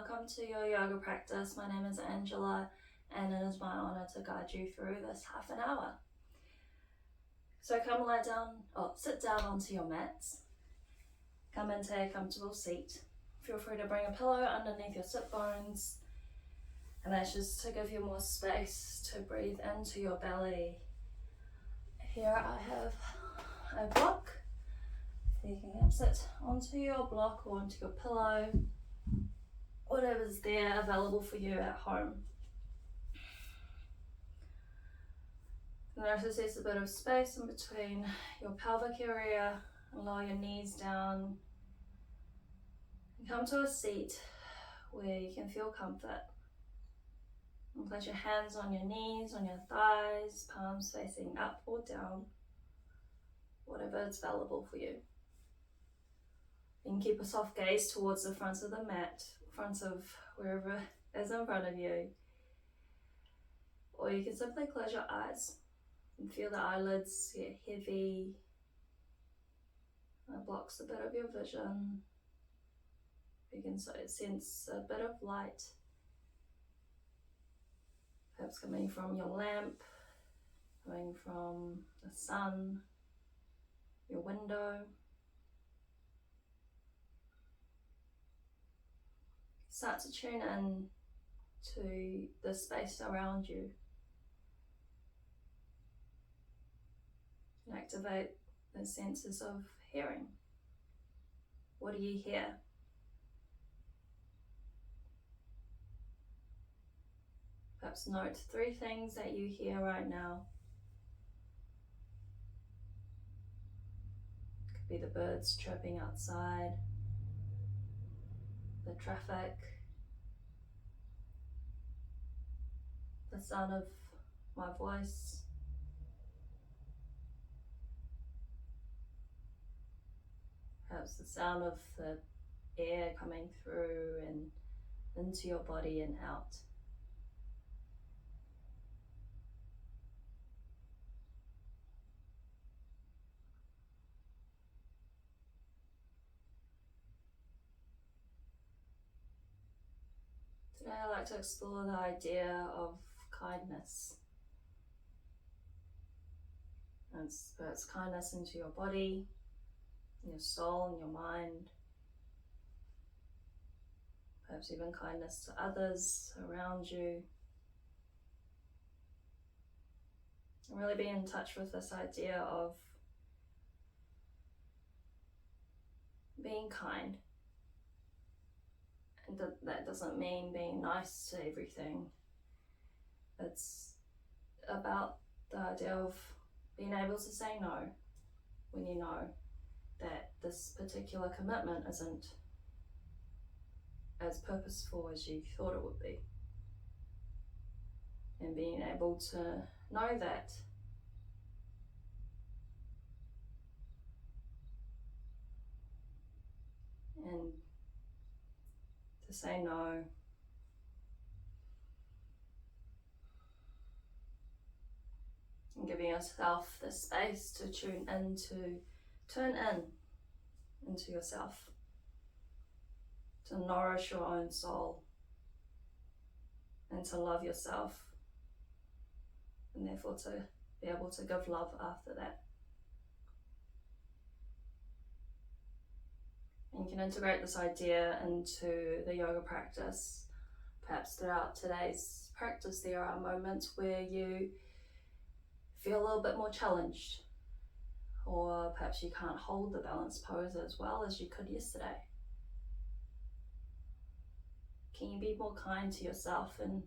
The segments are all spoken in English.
welcome to your yoga practice. My name is Angela and it is my honor to guide you through this half an hour. So come lie down, sit down onto your mats. Come into a comfortable seat. Feel free to bring a pillow underneath your sit bones, and that's just to give you more space to breathe into your belly. Here I have a block. You can sit onto your block or onto your pillow, whatever's there available for you at home. Notice there's a bit of space in between your pelvic area, and lower your knees down. And come to a seat where you can feel comfort. And place your hands on your knees, on your thighs, palms facing up or down, whatever is available for you. You can keep a soft gaze towards the front of the mat, front of wherever is in front of you. Or you can simply close your eyes and feel the eyelids get heavy. It blocks a bit of your vision. You can sense a bit of light, perhaps coming from your lamp, coming from the sun, your window. Start to tune in to the space around you and activate the senses of hearing. What do you hear? Perhaps note 3 things that you hear right now. It could be the birds chirping outside, the traffic, the sound of my voice, perhaps the sound of the air coming through and into your body and out. Today I'd like to explore the idea of kindness. It's kindness into your body, your soul and your mind. Perhaps even kindness to others around you. And really be in touch with this idea of being kind. And that doesn't mean being nice to everything. It's about the idea of being able to say no when you know that this particular commitment isn't as purposeful as you thought it would be. And being able to know that. And to say no. And giving yourself the space to turn into yourself, to nourish your own soul, and to love yourself, and therefore to be able to give love after that. And you can integrate this idea into the yoga practice. Perhaps throughout today's practice there are moments where you feel a little bit more challenged, or perhaps you can't hold the balanced pose as well as you could yesterday. Can you be more kind to yourself and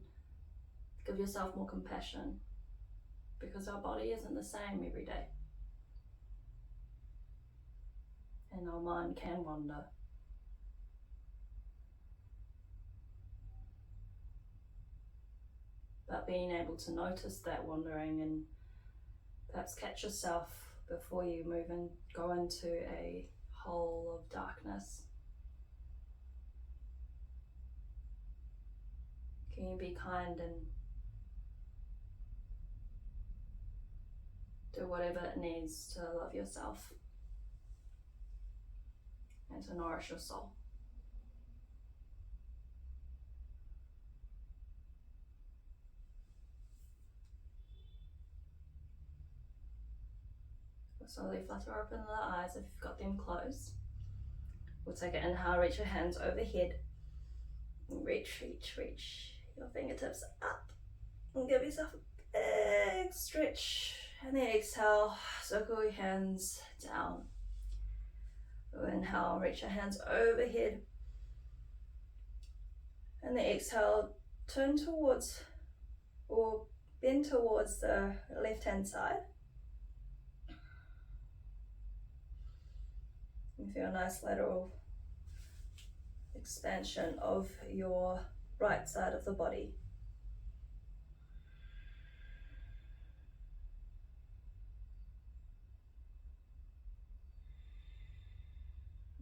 give yourself more compassion? Because our body isn't the same every day. And our mind can wander. But being able to notice that wandering and perhaps catch yourself before you go into a hole of darkness. Can you be kind and do whatever it needs to love yourself and to nourish your soul? Slowly flutter open the eyes if you've got them closed. We'll take an inhale, reach your hands overhead. Reach your fingertips up. And give yourself a big stretch. And then exhale, circle your hands down. Inhale, reach your hands overhead. And then exhale, turn towards or bend towards the left-hand side. You feel a nice lateral expansion of your right side of the body.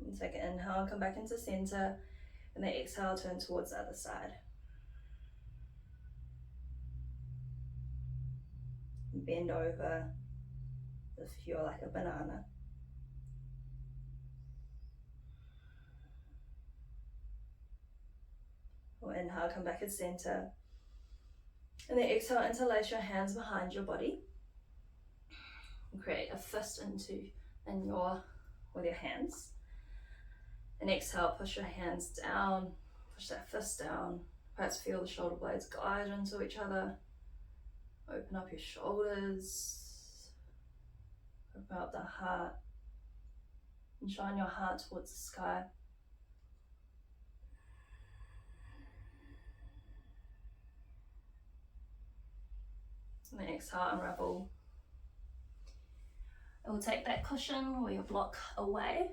And take an inhale, come back into center, and then exhale, turn towards the other side. Bend over if you're like a banana. Or inhale, come back at center. And then exhale, interlace your hands behind your body. And create a fist with your hands. And exhale, push your hands down, push that fist down. Perhaps feel the shoulder blades glide into each other. Open up your shoulders. Open up the heart. And shine your heart towards the sky. And then exhale, unravel. It will take that cushion or your block away.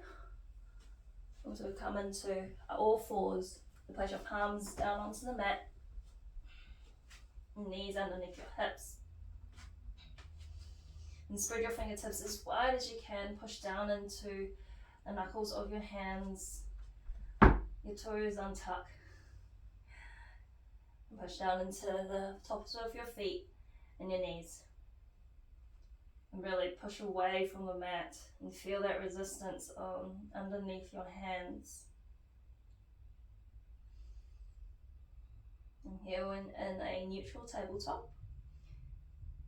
Also come into all fours. Place your palms down onto the mat. Knees underneath your hips. And spread your fingertips as wide as you can. Push down into the knuckles of your hands. Your toes untuck. And push down into the tops of your feet and your knees. And really push away from the mat and feel that resistance underneath your hands. And here in a neutral tabletop.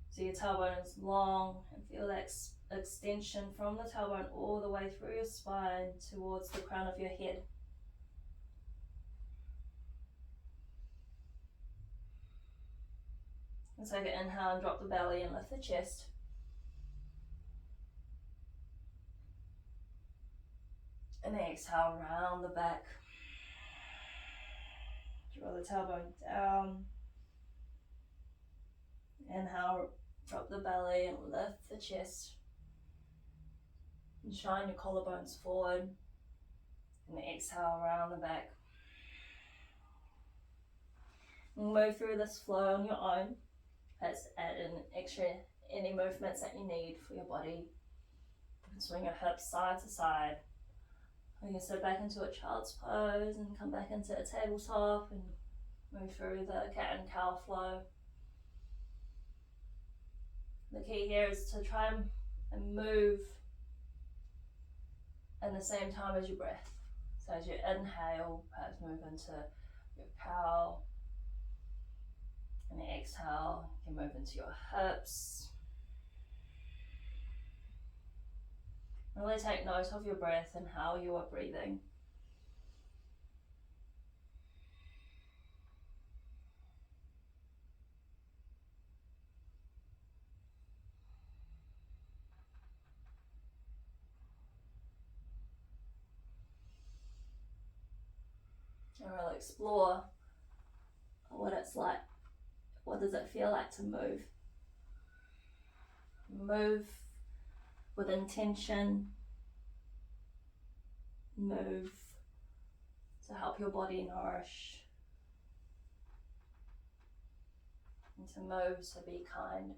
So your tailbone is long and feel that extension from the tailbone all the way through your spine towards the crown of your head. And take an inhale and drop the belly and lift the chest. And then exhale, round the back. Draw the tailbone down. Inhale, drop the belly and lift the chest. And shine your collarbones forward. And then exhale, round the back. And move through this flow on your own. Let's add in any movements that you need for your body. You can swing your hips side to side. You can sit back into a child's pose and come back into a tabletop and move through the cat and cow flow. The key here is to try and move in the same time as your breath. So as you inhale, perhaps move into your cow. And then exhale, you can move into your hips. Really take note of your breath and how you are breathing. And really explore what it's like. What does it feel like to move? Move with intention. Move to help your body nourish. And to move to be kind.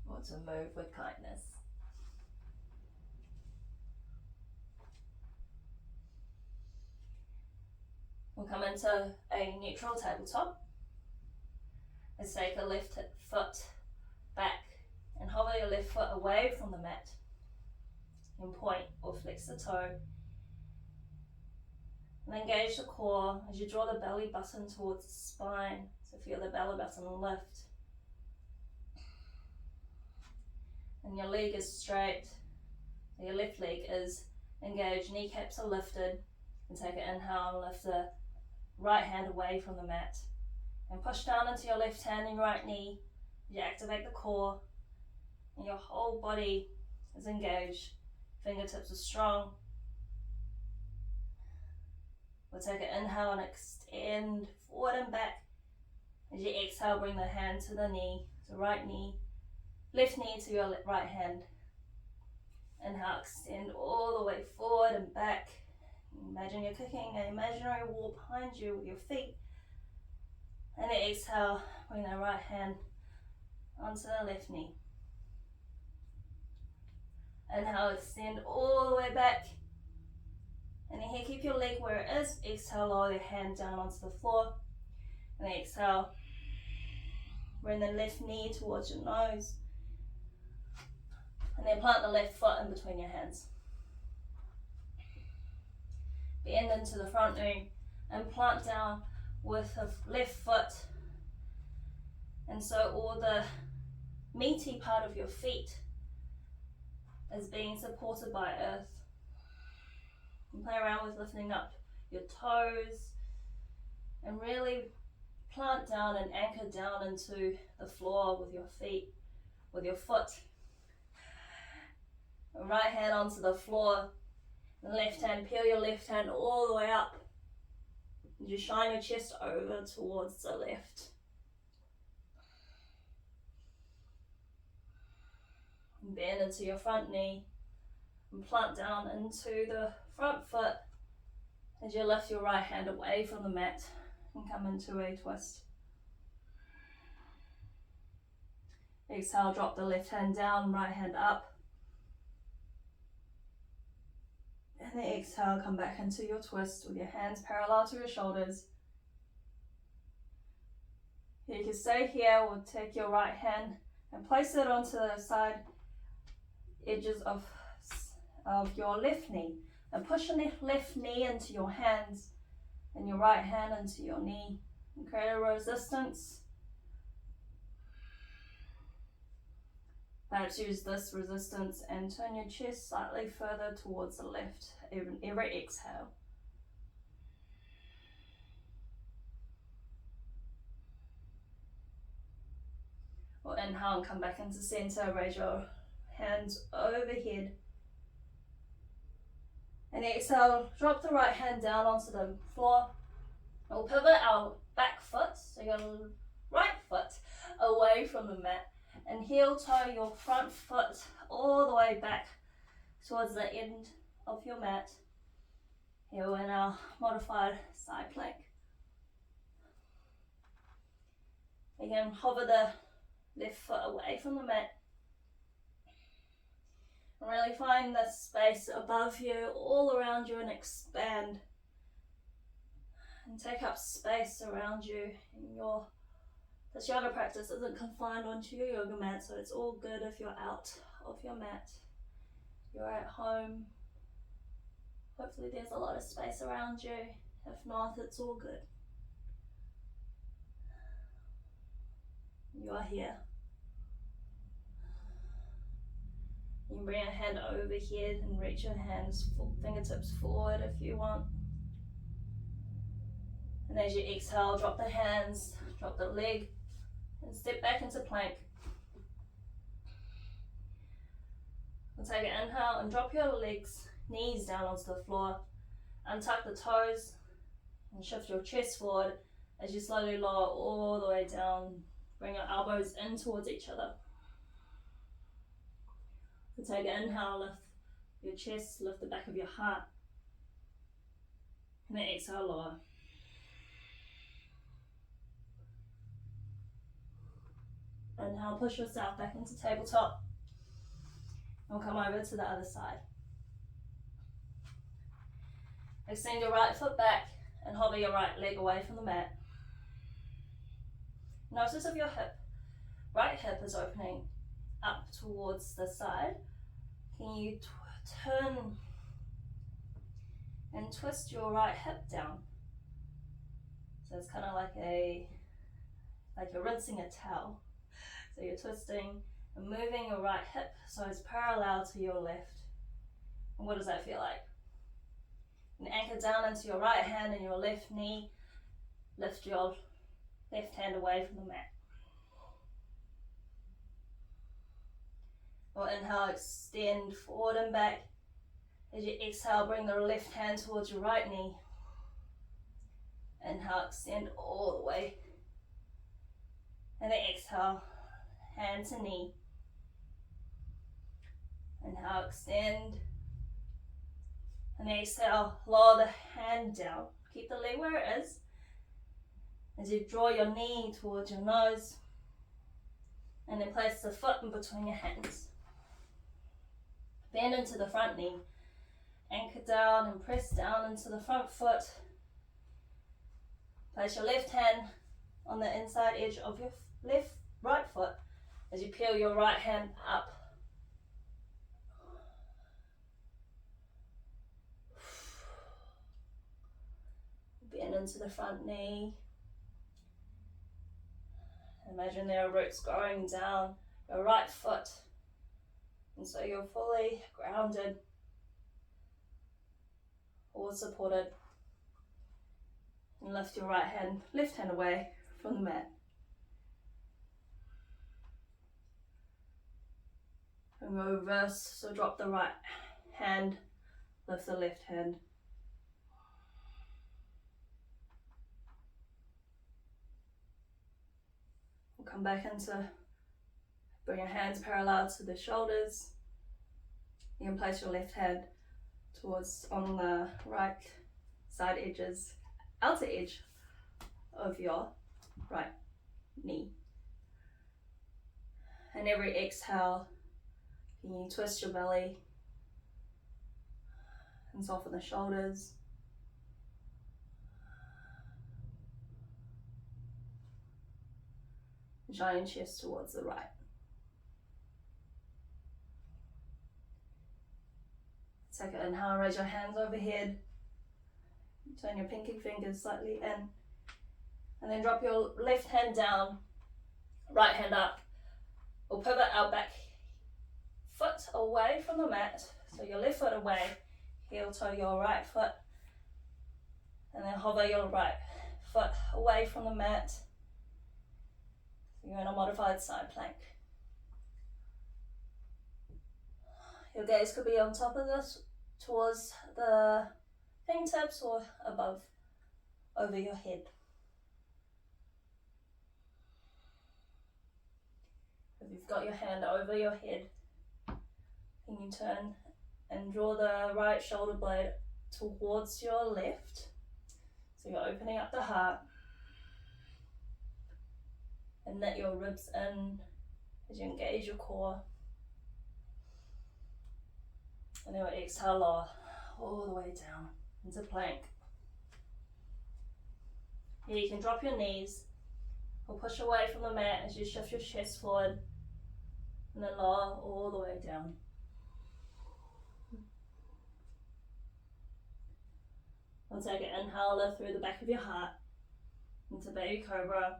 Or to move with kindness. We'll come into a neutral tabletop. Let's take a left foot back and hover your left foot away from the mat. And point or flex the toe. And engage the core as you draw the belly button towards the spine. So feel the belly button lift. And your leg is straight. So your left leg is engaged, kneecaps are lifted. And take an inhale and lift the right hand away from the mat. And push down into your left hand and right knee. You activate the core. And your whole body is engaged. Fingertips are strong. We'll take an inhale and extend forward and back. As you exhale, bring the hand to the knee, so right knee, left knee to your right hand. Inhale, extend all the way forward and back. Imagine you're kicking an imaginary wall behind you with your feet. And then exhale, bring the right hand onto the left knee. Inhale, extend all the way back. And then here, keep your leg where it is. Exhale, lower your hand down onto the floor. And then exhale, bring the left knee towards your nose. And then plant the left foot in between your hands. Bend into the front knee and plant down with the left foot. And so all the meaty part of your feet is being supported by earth. And play around with lifting up your toes and really plant down and anchor down into the floor with your feet, with your foot. Right hand onto the floor, and left hand, peel your left hand all the way up. And you shine your chest over towards the left. And bend into your front knee and plant down into the front foot as you lift your right hand away from the mat and come into a twist. Exhale, drop the left hand down, right hand up. And then exhale, come back into your twist with your hands parallel to your shoulders. You can stay here or take your right hand and place it onto the side edges of your left knee. And push your left knee into your hands and your right hand into your knee. And create a resistance. Perhaps use this resistance and turn your chest slightly further towards the left every exhale. Or inhale and come back into center, raise your hands overhead. And exhale, drop the right hand down onto the floor. We'll pivot our back foot, so your right foot away from the mat. And heel toe your front foot all the way back towards the end of your mat. Here we're in our modified side plank. Again, hover the left foot away from the mat. And really find the space above you, all around you, and expand. And take up space around you. This yoga practice isn't confined onto your yoga mat, so it's all good if you're out of your mat. You're at home. Hopefully there's a lot of space around you. If not, it's all good. You are here. You can bring your hand overhead and reach your hands, fingertips forward if you want. And as you exhale, drop the hands, drop the leg, and step back into plank. We'll take an inhale and drop your legs, knees down onto the floor. Untuck the toes and shift your chest forward as you slowly lower all the way down. Bring your elbows in towards each other. We'll take an inhale, lift your chest, lift the back of your heart. And then exhale, lower. Inhale, push yourself back into tabletop. And we'll come over to the other side. Extend your right foot back and hover your right leg away from the mat. Notice if your right hip is opening up towards the side. Can you turn and twist your right hip down. So it's kind of like you're rinsing a towel. So you're twisting and moving your right hip so it's parallel to your left. And what does that feel like? And anchor down into your right hand and your left knee. Lift your left hand away from the mat. Or inhale, extend forward and back. As you exhale, bring the left hand towards your right knee. Inhale, extend all the way. And then exhale, hand to knee. Inhale, extend. And exhale, lower the hand down. Keep the leg where it is. As you draw your knee towards your nose. And then place the foot in between your hands. Bend into the front knee. Anchor down and press down into the front foot. Place your left hand on the inside edge of your right foot as you peel your right hand up. Bend into the front knee. Imagine there are roots growing down your right foot. And so you're fully grounded or supported. And lift your left hand away from the mat. And reverse, so drop the right hand, lift the left hand. We'll come back into, bring your hands parallel to the shoulders. You can place your left hand on the right side edges, outer edge of your right knee. And every exhale, you twist your belly and soften the shoulders. Giant chest towards the right. Take an inhale, raise your hands overhead. Turn your pinky fingers slightly in. And then drop your left hand down, right hand up. Or pivot out back, foot away from the mat. So your left foot away, heel toe your right foot. And then hover your right foot away from the mat. You're in a modified side plank. Your gaze could be on top of this, towards the fingertips or above, over your head. If you've got your hand over your head, can you turn and draw the right shoulder blade towards your left? So you're opening up the heart. And let your ribs in as you engage your core. And then we'll exhale, lower all the way down into plank. Here you can drop your knees or push away from the mat as you shift your chest forward. And then lower all the way down. We'll take an inhale, lift through the back of your heart into baby cobra.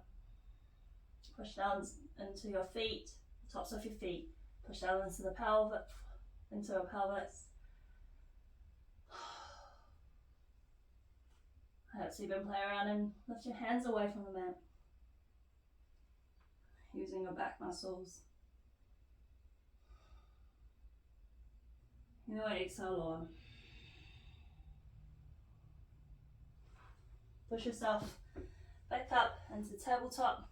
Push down into your feet, tops of your feet. Push down into the pelvic, into your pelvis. Perhaps even play around and lift your hands away from the mat. Using your back muscles. You know, exhale, lower. Push yourself back up into tabletop.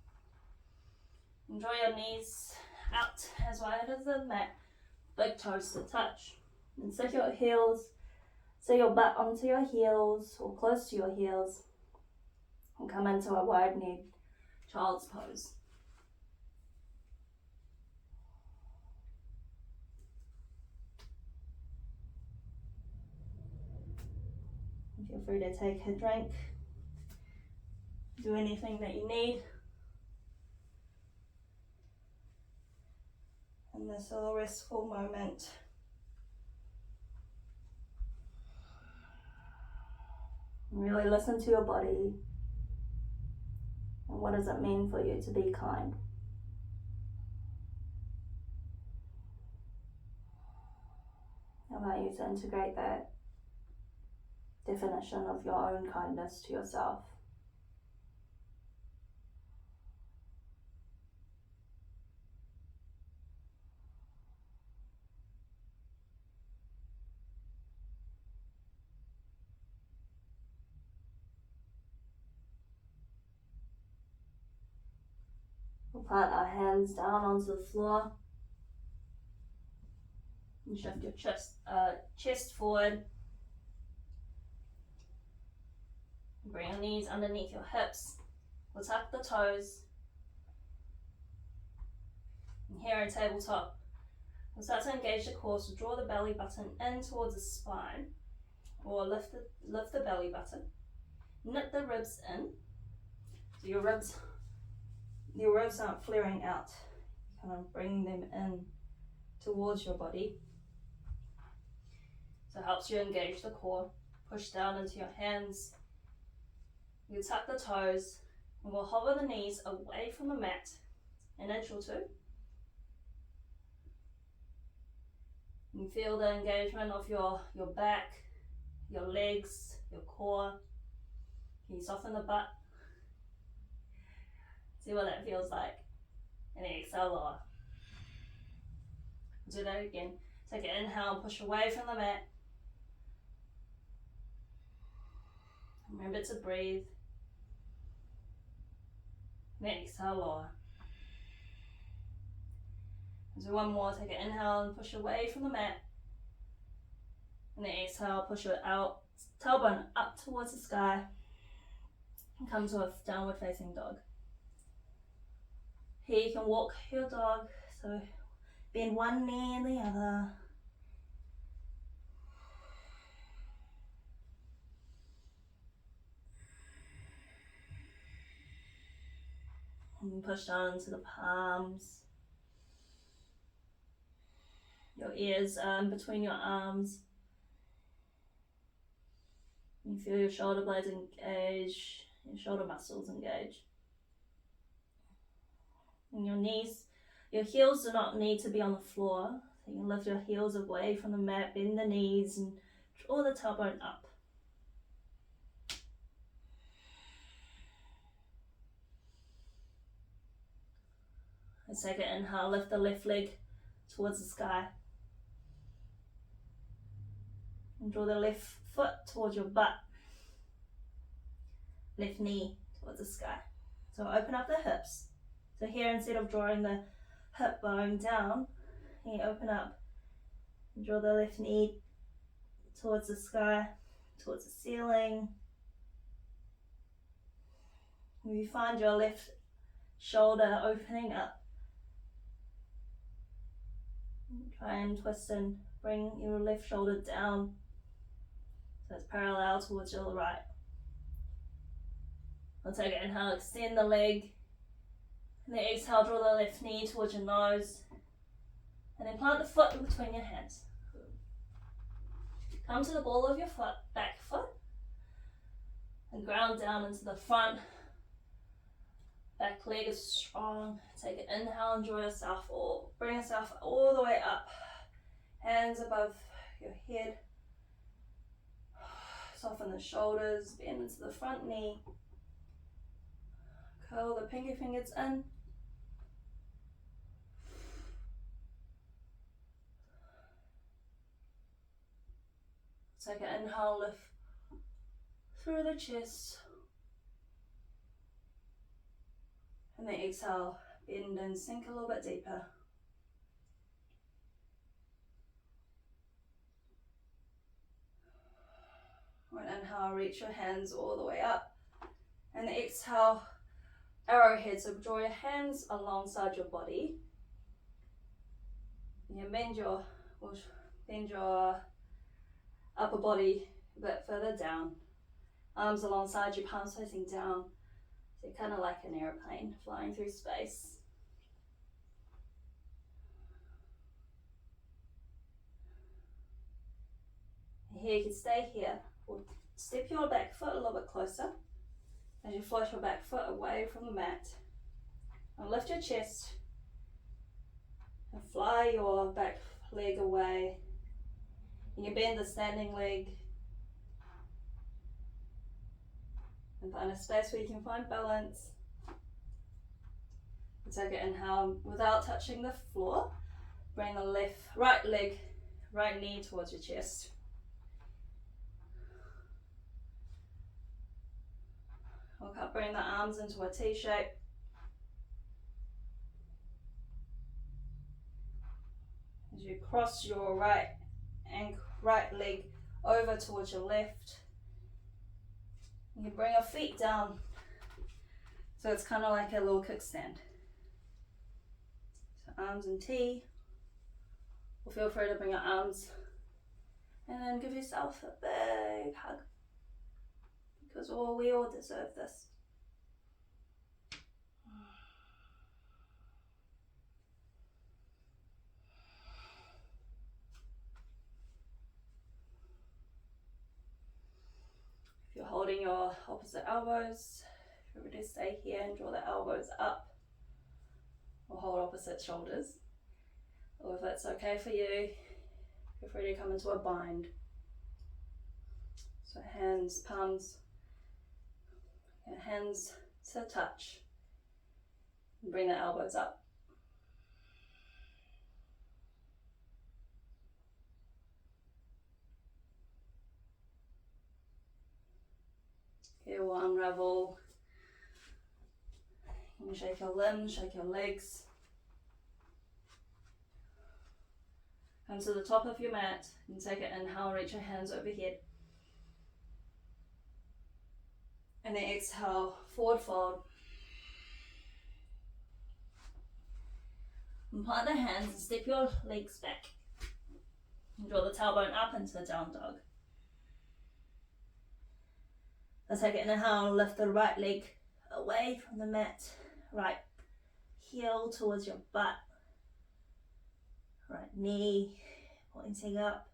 And draw your knees out as wide as the mat, big toes to touch. And sit your butt onto your heels or close to your heels. And come into a wide-kneed child's pose. Feel free to take a drink. Do anything that you need. In this little restful moment. Really listen to your body. And what does it mean for you to be kind? I want you to integrate that definition of your own kindness to yourself. We'll plant our hands down onto the floor and shift your chest forward. Bring your knees underneath your hips. We'll tuck the toes. And here in tabletop, we'll start to engage the core, so draw the belly button in towards the spine, or lift the belly button. Knit the ribs in, so your ribs aren't flaring out. Kind of bring them in towards your body. So it helps you engage the core. Push down into your hands. You tuck the toes, and we'll hover the knees away from the mat, an inch or two. You feel the engagement of your back, your legs, your core. Can you soften the butt? See what that feels like. And exhale, lower. Do that again. Take an inhale and push away from the mat. Remember to breathe. And then exhale, lower. Do one more. Take an inhale and push away from the mat. And then exhale, push it out. Tailbone up towards the sky. And come to a downward facing dog. Here you can walk your dog. So bend one knee and the other. And push down into the palms. Your ears between your arms. You feel your shoulder blades engage, your shoulder muscles engage. And your knees, your heels do not need to be on the floor. So you can lift your heels away from the mat, bend the knees and draw the tailbone up. And take an inhale, lift the left leg towards the sky. And draw the left foot towards your butt. Left knee towards the sky. So open up the hips. So here, instead of drawing the hip bone down, you open up and draw the left knee towards the sky, towards the ceiling. If you find your left shoulder opening up, try and twist and bring your left shoulder down so it's parallel towards your right. I'll take an inhale, extend the leg, and then exhale, draw the left knee towards your nose, and then plant the foot in between your hands. Come to the ball of your foot, back foot, and ground down into the front. Back leg is strong. Take an inhale and draw yourself, or bring yourself all the way up. Hands above your head. Soften the shoulders, bend into the front knee. Curl the pinky fingers in. Take an inhale, lift through the chest. And then exhale, bend and sink a little bit deeper. Right, inhale, reach your hands all the way up. And then exhale, arrowhead. So draw your hands alongside your body. And you bend your upper body a bit further down. Arms alongside you, palms facing down. So you're kind of like an airplane flying through space. Here you can stay here for step your back foot a little bit closer as you float your back foot away from the mat. And lift your chest and fly your back leg away. And you bend the standing leg and find a space where you can find balance. And take an inhale without touching the floor. Bring the right leg, right knee towards your chest. Look up, bring the arms into a T shape. As you cross your right leg over towards your left, you bring your feet down, so it's kind of like a little kickstand. So arms in T, or feel free to bring your arms, and then give yourself a big hug, because we all deserve this. If you're holding your opposite elbows, if you're ready to stay here and draw the elbows up, or hold opposite shoulders. Or if it's okay for you, feel free to come into a bind. So hands, palms, your hands to touch. And bring the elbows up. Here we'll unravel. You can shake your limbs, shake your legs. Come to the top of your mat and take an inhale, reach your hands overhead. And then exhale, forward fold. And plant the hands and step your legs back. And draw the tailbone up into the down dog. Now take an inhale, lift the right leg away from the mat. Right heel towards your butt. Right knee pointing up.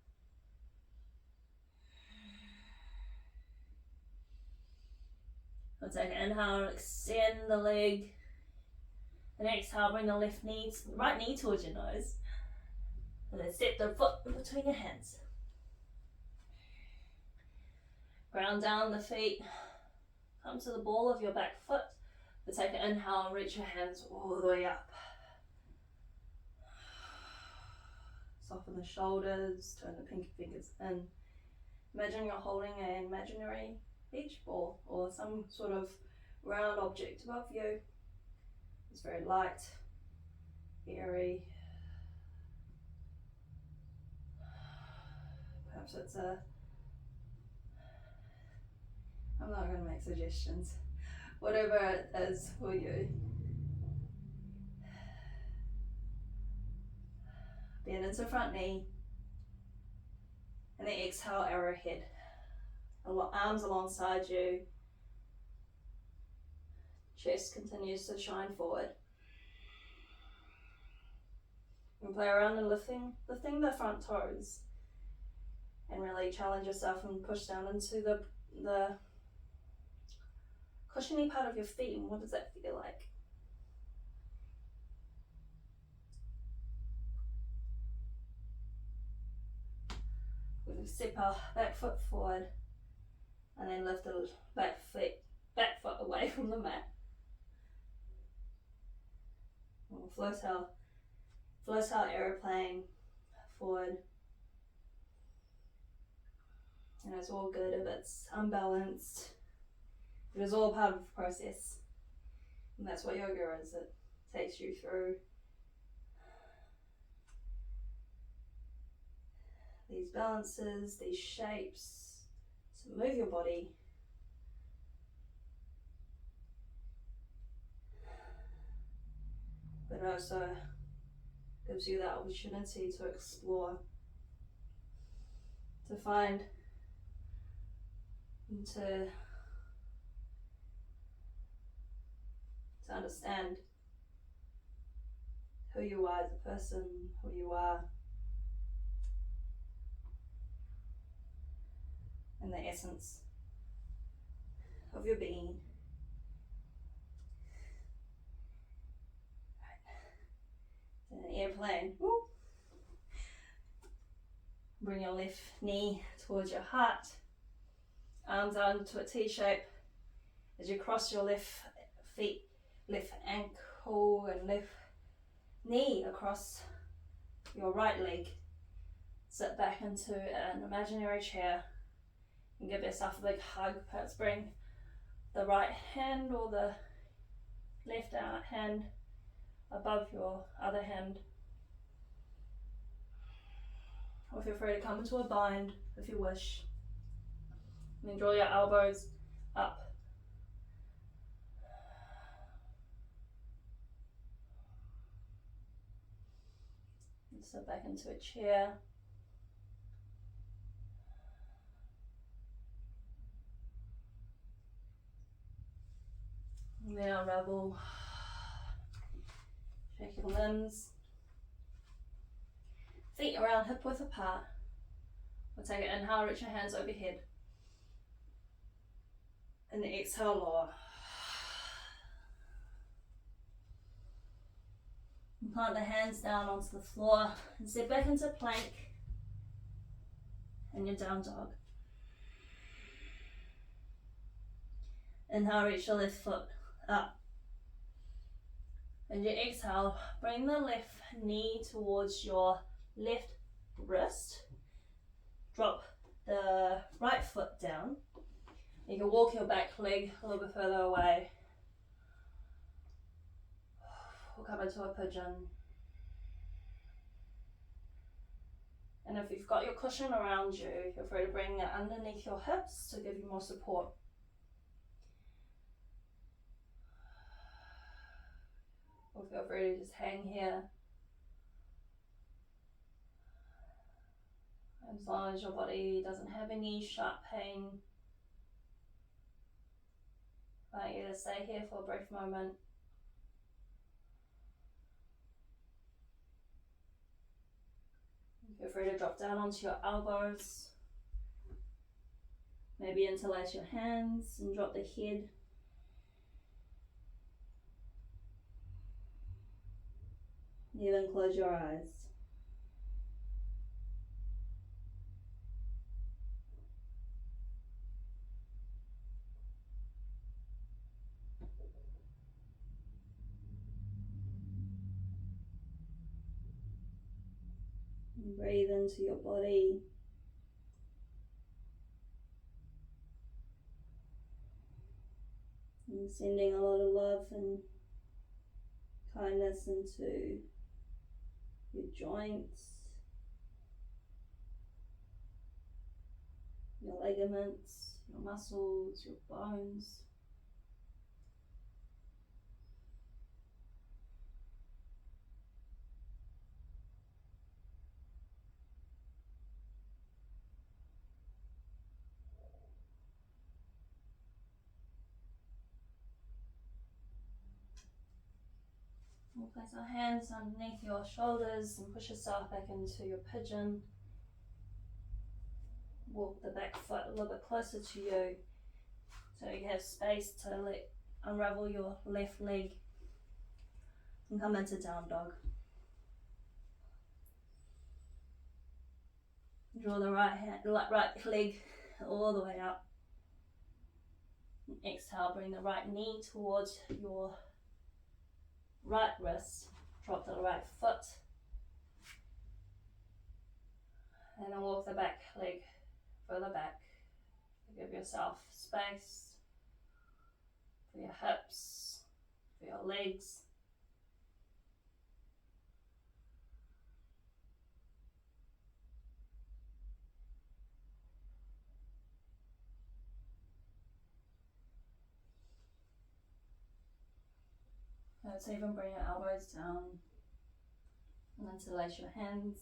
I'll take an inhale, extend the leg. And exhale, bring the right knee towards your nose. And then step the foot in between your hands. Ground down the feet. Come to the ball of your back foot. But take an inhale and reach your hands all the way up. Soften the shoulders, turn the pinky fingers in. Imagine you're holding an imaginary beach ball or some sort of round object above you. It's very light, airy. Perhaps it's I'm not going to make suggestions. Whatever it is for you. Bend into front knee. And then exhale, arrowhead. Arms alongside you. Chest continues to shine forward. You can play around and lifting the front toes. And really challenge yourself and push down into the cushiony part of your feet. And what does that feel like? We're going to step our back foot forward and then lift the back foot away from the mat. We'll float our aeroplane forward. And it's all good if it's unbalanced. It is all part of the process. And that's what yoga is. It takes you through these balances, these shapes, to move your body. But it also gives you that opportunity to explore, to find, and to understand who you are as a person, who you are in the essence of your being. An airplane. Woo. Bring your left knee towards your heart. Arms out into a T shape as you cross your left feet, left ankle and left knee across your right leg. Sit back into an imaginary chair and give yourself a big hug. Perhaps bring the right hand or the left hand above your other hand. Or feel free to come into a bind if you wish. And then draw your elbows up. And sit back into a chair. And then unravel. Shake your limbs. Feet around hip width apart. We'll take an inhale, reach your hands overhead. And the exhale, lower. And plant the hands down onto the floor and step back into plank and your down dog. Inhale, reach your left foot up. And you exhale, bring the left knee towards your left wrist. Drop the right foot down. You can walk your back leg a little bit further away. We'll come into a pigeon. And if you've got your cushion around you, feel free to bring it underneath your hips to give you more support. Or feel free to just hang here. As long as your body doesn't have any sharp pain, I want you to stay here for a brief moment. Feel free to drop down onto your elbows. Maybe interlace your hands and drop the head. Even close your eyes. And breathe into your body. And sending a lot of love and kindness into your joints, your ligaments, your muscles, your bones. We'll place our hands underneath your shoulders and push yourself back into your pigeon. Walk the back foot a little bit closer to you so you have space to unravel your left leg and come into down dog. Draw the right leg all the way up. And exhale, bring the right knee towards your right wrist, drop the right foot, and then walk the back leg further back. Give yourself space for your hips, for your legs. Let's even bring your elbows down and interlace your hands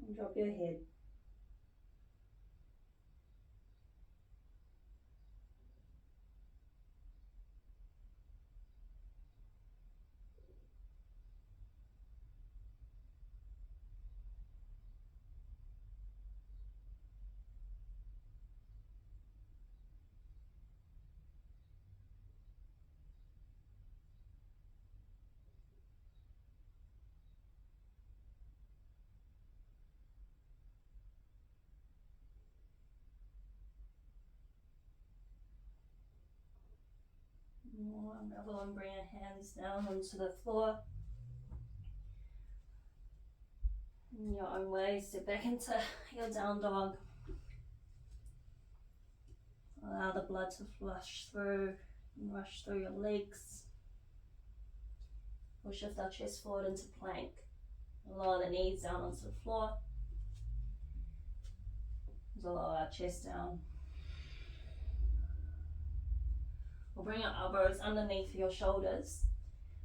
and drop your head. Unravel and bring your hands down onto the floor. In your own way, step back into your down dog. Allow the blood to flush through and rush through your legs. We'll shift our chest forward into plank. Lower the knees down onto the floor. We'll lower our chest down. We'll bring our elbows underneath your shoulders.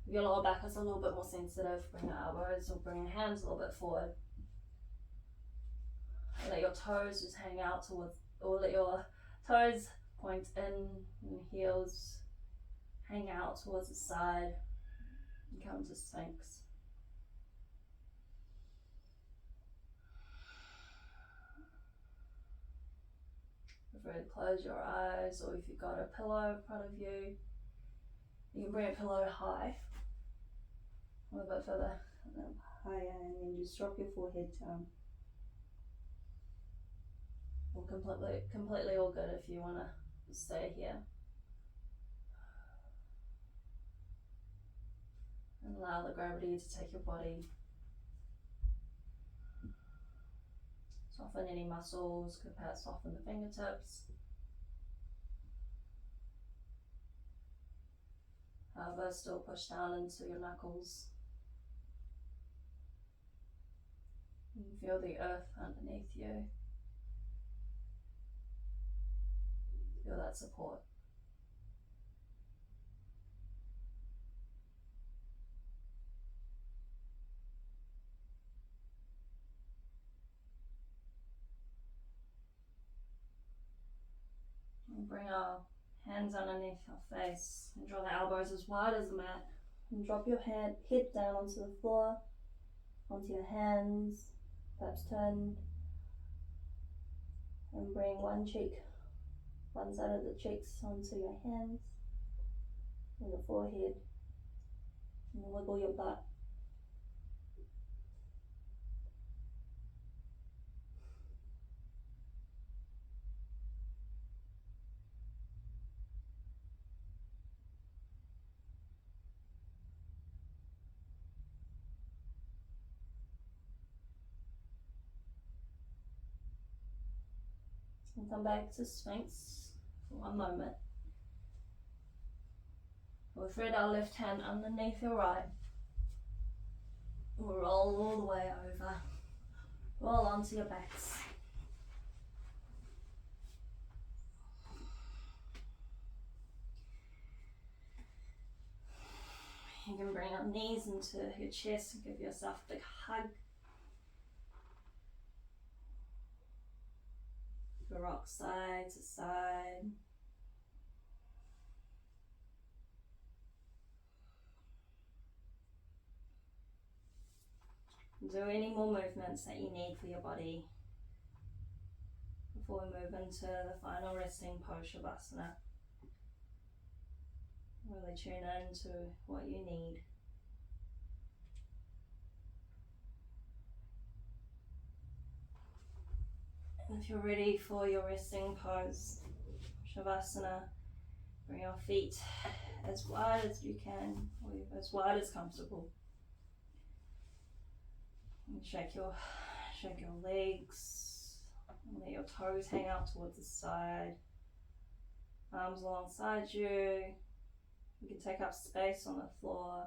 If your lower back is a little bit more sensitive, bring your elbows or bring your hands a little bit forward. Let your toes just hang out towards, or let your toes point in and heels hang out towards the side and come to Sphinx. Feel free to close your eyes, or if you've got a pillow in front of you, you can bring a pillow high, a little bit further higher, and then just drop your forehead down. Or completely all good if you want to stay here. And allow the gravity to take your body. Soften any muscles, could perhaps soften the fingertips. However, still push down into your knuckles. And feel the earth underneath you. Feel that support. And bring our hands underneath our face and draw the elbows as wide as the mat. And drop your head down onto the floor, onto your hands, perhaps turn and bring one side of the cheeks onto your hands, and your forehead, and wiggle your butt. And come back to Sphinx for one moment. We'll thread our left hand underneath your right. We'll roll all the way over. Roll onto your backs. You can bring your knees into your chest and give yourself a big hug. Rock side to side. Do any more movements that you need for your body before we move into the final resting pose, Shavasana. Really tune in to what you need. And if you're ready for your resting pose, Shavasana, bring your feet as wide as you can, or as wide as comfortable. And shake your legs, and let your toes hang out towards the side. Arms alongside you. You can take up space on the floor.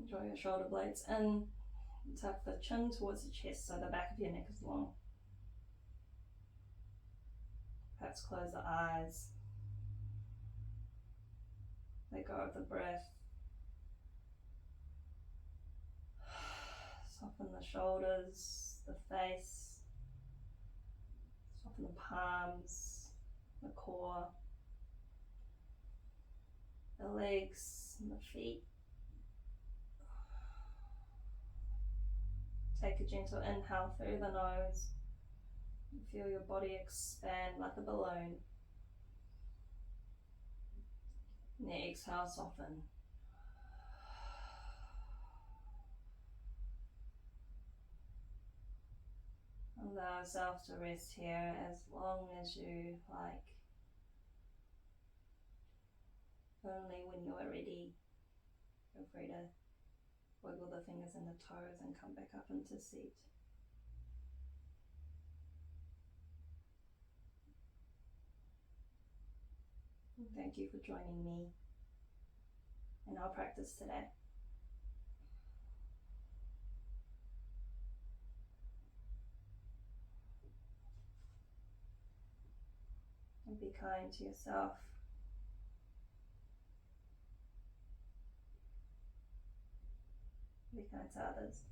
Draw your shoulder blades in. Tuck the chin towards the chest so the back of your neck is long. Perhaps close the eyes. Let go of the breath. Soften the shoulders, the face. Soften the palms, the core, the legs and the feet. Take a gentle inhale through the nose and feel your body expand like a balloon. And the exhale, soften. Allow yourself to rest here as long as you like. Only when you are ready, feel free to wiggle the fingers and the toes and come back up into seat. Thank you for joining me in our practice today. And be kind to yourself. Be kind to others.